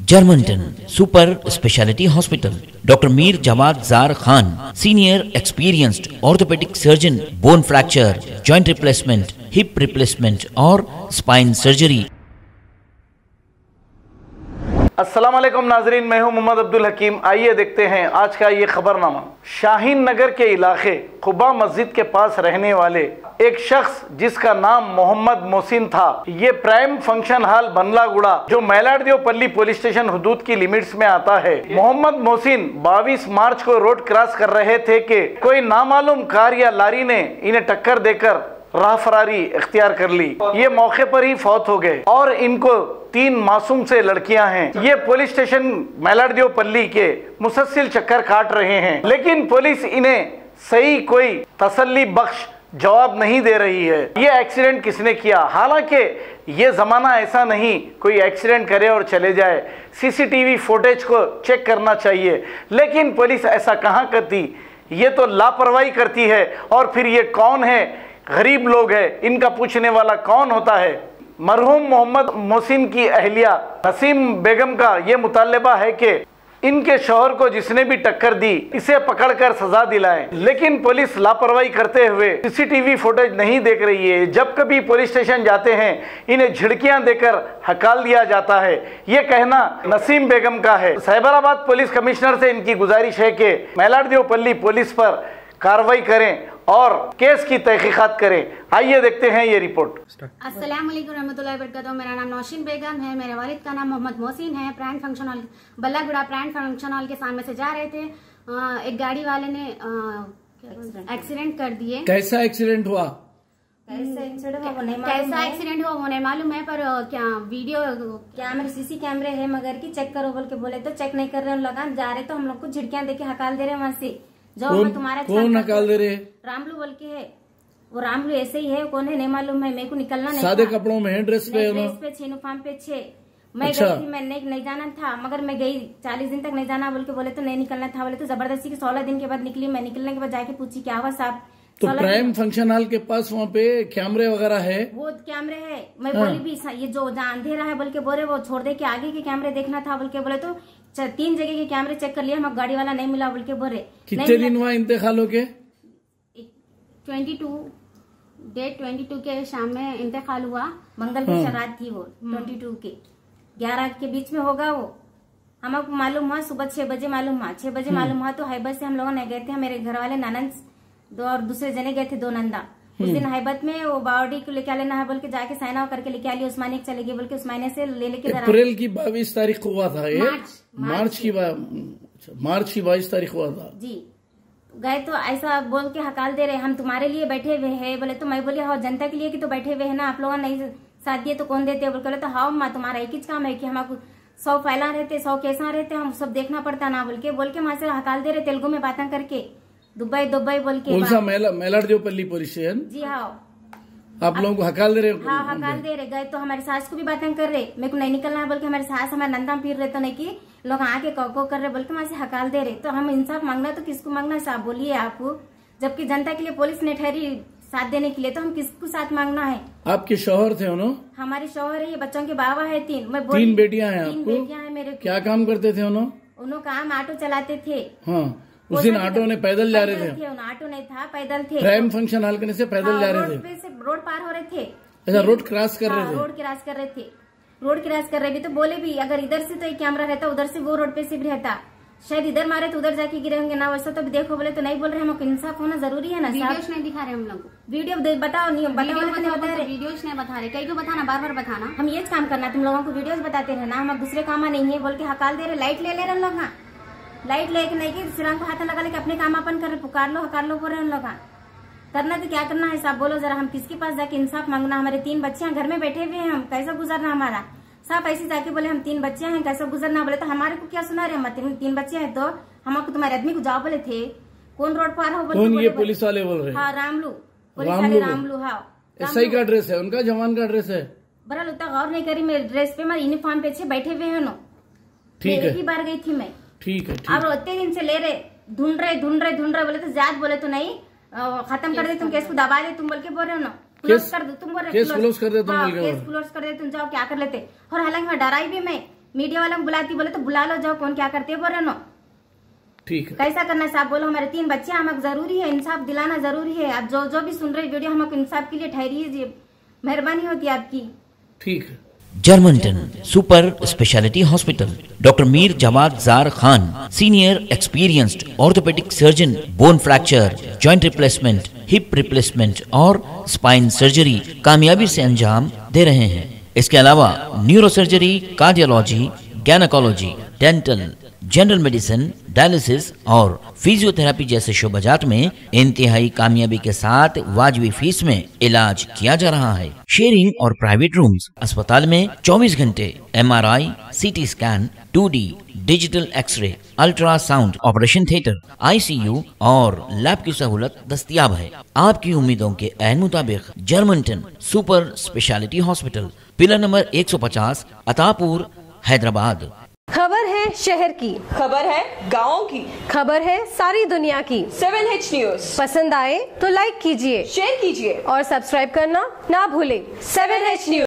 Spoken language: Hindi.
Germanton super speciality hospital, doctor Mir Jawad Zar Khan, senior experienced orthopaedic surgeon, bone fracture, joint replacement, hip replacement और स्पाइन सर्जरी। अस्सलाम वालेकुम नाजरीन, मैं हूं मोहम्मद अब्दुल हकीम। आइए देखते हैं आज का ये खबरनामा। शाहीन नगर के इलाके खुबा मस्जिद के पास रहने वाले एक शख्स जिसका नाम मोहम्मद मोहसिन था, ये प्राइम फंक्शन हॉल बंगलागुड़ा जो मैलाडदेवपल्ली पुलिस स्टेशन हुदूद की लिमिट्स में आता है। मोहम्मद मोहसिन 22 मार्च को रोड क्रॉस कर रहे थे कि कोई नामालूम कार या लारी ने इन्हें टक्कर देकर राह फरारी इख्तियार कर ली। ये मौके पर ही फौत हो गए और इनको 3 मासूम से लड़कियां हैं। ये पुलिस स्टेशन मैलाडदेवपल्ली के मुसलसल चक्कर काट रहे हैं, लेकिन पुलिस इन्हें सही कोई तसल्ली बख्श जवाब नहीं दे रही है। ये एक्सीडेंट किसने किया? हालांकि ये जमाना ऐसा नहीं कोई एक्सीडेंट करे और चले जाए, सीसीटीवी फुटेज को चेक करना चाहिए, लेकिन पुलिस ऐसा कहाँ करती। ये तो लापरवाही करती है। और फिर ये कौन है? गरीब लोग हैं, इनका पूछने वाला कौन होता है? मरहूम मोहम्मद मोहसिन की अहलिया नसीम बेगम का ये मुतालबा है कि इनके शौहर को जिसने भी टक्कर दी इसे पकड़कर सजा दिलाएं, लेकिन पुलिस लापरवाही करते हुए सीसीटीवी फुटेज नहीं देख रही है। जब कभी पुलिस स्टेशन जाते हैं इन्हें झिड़कियां देकर हकाल दिया जाता है। ये कहना नसीम बेगम का है। साइबराबाद पुलिस कमिश्नर से इनकी गुजारिश है कि मैलाडदेवपल्ली पुलिस पर कार्रवाई करें और केस की तहकीकात करें। आइए देखते हैं ये रिपोर्ट। अस्सलाम वालेकुम रहमतुल्लाहि व बरकातहू। मेरा नाम नौशीन बेगम है। मेरे वालिद का नाम मोहम्मद मोहसिन है। Prime function hall Ballaguda prime function hall के सामने से जा रहे थे। एक गाड़ी वाले ने एक्सीडेंट कर दिए। कैसा एक्सीडेंट हुआ? कैसा एक्सीडेंट हुआ वो नहीं मालूम है, पर क्या वीडियो कैमरे सीसी कैमरे है मगर की चेक करो बोल के बोले तो चेक नहीं कर रहे। लोग जा रहे तो हम लोग को झिड़कियां देके हकाल दे रहे वहाँ से। जो तुम्हारा कौन निकाल दे रहे? रामलू बोल के है वो। रामलू ऐसे ही है, कौन है नहीं मालूम है। मेरे को निकलना नहीं। सादे कपड़ों में है, ड्रेस पे यूनिफॉर्म पे 6 मैं गई थी। मैं नहीं जाना था मगर मैं गई। 40 दिन तक नहीं जाना बोल के बोले तो नहीं निकलना था। बोले तो जबरदस्ती के 16 दिन के बाद निकली। मैं निकलने के बाद जाके पूछी क्या हुआ साहब। तो प्राइम फंक्शन हॉल के पास वहाँ पे कैमरे वगैरह है? वो कैमरे है। मैं बोली भी ये जो अंधेरा है बोल के बोले वो छोड़ दे के आगे के कैमरे देखना था बोल के बोले तो 3 जगह के कैमरे चेक कर लिए हम, गाड़ी वाला नहीं मिला बोल के बोले। कितने दिन हुआ इंतकाल के? 22 के शाम में इंतकाल हुआ। मंगल की शरात थी वो 22 के 11 के बीच में होगा वो। हमको मालूम हुआ सुबह 6 बजे मालूम हुआ। 6 बजे मालूम हुआ तो हैबत से हम लोगों ने गए थे। मेरे घर वाले ननंद 2 और दूसरे जने गए थे, 2 नंदा। उस दिन हैबत में वो बॉडी को लेके लेना है बोल के जाके साइन आउट करके लेके आ लिया। उस्मानिया चले गए बोल के उस्मानिया से ले लेके अप्रैल की 22 तारीख को हुआ था ये। मार्च की 22 तारीख हुआ था जी। गए तो ऐसा बोल के हकाल दे रहे हम तुम्हारे लिए बैठे हुए हैं। बोले तो मैं बोली हाँ जनता के लिए कि तो बैठे हुए है ना, आप लोगों ने नहीं साथ दिए तो कौन देते बोल के। तो हाँ माँ तुम्हारा एक ही काम है कि हमको 100 फैला रहते 100 कैसा रहते हम सब देखना पड़ता ना बोल के वहां से हकाल दे रहे तेलुगु में बातें करके। दुबई बोल के। कौन सा? मैलाडदेवपल्ली पुलिस स्टेशन? जी हाँ। आप लोगों को हकाल दे रहे? हाँ हकाल दे रहे। गए तो हमारी सास को भी बातें कर रहे, मेरे को नहीं निकलना है बोल के। हमारी सास हमारे नंदा फिर रहे तो नहीं की लोग आके को कर रहे बोल के वहां से हकाल दे रहे। तो हम इंसाफ मांगना तो किसको मांगना साहब बोलिए आप? जबकि जनता के लिए पुलिस ने ठहरी साथ देने के लिए तो हम किसको साथ मांगना है? आपके शौहर थे उन्होंने? हमारे शौहर है, ये बच्चों के बाबा है 3। मैं 3 बेटियां हैं आपको? 3 बेटियां हैं मेरे। क्या काम करते थे उन्होंने काम ऑटो चलाते थे। हाँ, उस दिन ऑटो ने पैदल जा रहे थे? ऑटो नहीं था, पैदल थे। प्राइम फंक्शन हॉल करने से पैदल जा रहे थे? रोड पार हो रहे थे। अच्छा, रोड क्रॉस कर रहे थे? रोड क्रॉस कर रहे थे। रोड क्रॉस कर रहे भी तो बोले भी अगर इधर से तो एक कैमरा रहता उधर से वो रोड पे से भी रहता, शायद इधर मारे तो उधर जाके गिरे होंगे ना। वैसा तो भी देखो बोले तो नहीं बोल रहे। हमको इंसाफ होना जरूरी है ना। वीडियोस नहीं दिखा रहे हम लोग। वीडियो बताओ नहीं बताओ वीडियोस नहीं बता रहे। कई को बताना, बार बार बताना। हम ये काम करना तुम लोगों को वीडियोस बताते रहना। हम दूसरे काम नहीं है बोल के हकाल दे रहे। लाइट ले रहे हम लोग। हाँ लाइट लेके नहीं की सिरांग को हाथ लगा लेके अपने काम अपन कर रहे। पुकार लो हकार लो बोल रहे हम लोग। करना तो क्या करना है साहब बोलो जरा। हम किसके पास जाके इंसाफ मांगना? हमारे 3 बच्चे घर में बैठे हुए हैं, हम कैसा गुजरना हमारा? साहब ऐसे जाके बोले हम 3 बच्चे हैं कैसा गुजरना? बोले तो हमारे को क्या सुना रहे? हम 3 बच्चे हैं तो हमको तुम्हारे आदमी को जाओ बोले थे। कौन रोड पार हो बोले? कौन ये पुलिस वाले बोल रहे? हाँ रामलू पुलिस वाले। रामलू हाँ एसआई का ड्रेस है उनका, जवान का ड्रेस है। बहरहाल उतना गौर नहीं करी। मेरे ड्रेस पे मैं यूनिफॉर्म पे बैठे हुए हैं। ठीक है, एक ही बार गई थी मैं। ठीक है। अब उतने दिन से ले रहे ढूंढ रहे बोले तो ज्यादा बोले तो नहीं खत्म कर दे तुम केस को दबा दे तुम बोल के बोल रहे हो ना। क्लोज कर दो तुम बोल रहे केस क्लोज कर दे तुम बोल के। केस क्लोज कर दे तुम जाओ क्या कर लेते। और हालांकि मैं डराई भी मैं मीडिया वालों को बुलाती, बोले तो बुला लो, जाओ, कौन क्या करते बोल रहे नो। ठीक है, कैसा करना है साहब, बोलो। हमारे 3 बच्चे, हमें जरूरी है, इंसाफ दिलाना जरूरी है। आप जो भी सुन रहे वीडियो, हमको इंसाफ के लिए ठहरिए, मेहरबानी होती है आपकी। ठीक है। जर्मनटन super speciality hospital, doctor Mir Jamat Zar Khan, senior experienced orthopaedic surgeon, bone fracture, joint replacement, hip replacement और स्पाइन सर्जरी कामयाबी से अंजाम दे रहे हैं। इसके अलावा neurosurgery, cardiology, gynaecology, dental, general medicine, dialysis और फिजियोथेरेपी जैसे शोबाजात में इंतहाई कामयाबी के साथ वाजबी फीस में इलाज किया जा रहा है। शेयरिंग और प्राइवेट रूम्स, अस्पताल में 24 घंटे MRI, CT scan, 2D digital x ray, ultrasound, operation theatre, ICU और लैब की सहूलत दस्तयाब है। आपकी उम्मीदों के ऐन मुताबिक Germanten super speciality hospital, pillar number 150, Attapur, Hyderabad. खबर है शहर की, खबर है गाँव की, खबर है सारी दुनिया की। 7H न्यूज पसंद आए तो लाइक कीजिए, शेयर कीजिए और सब्सक्राइब करना ना भूलें। 7H news.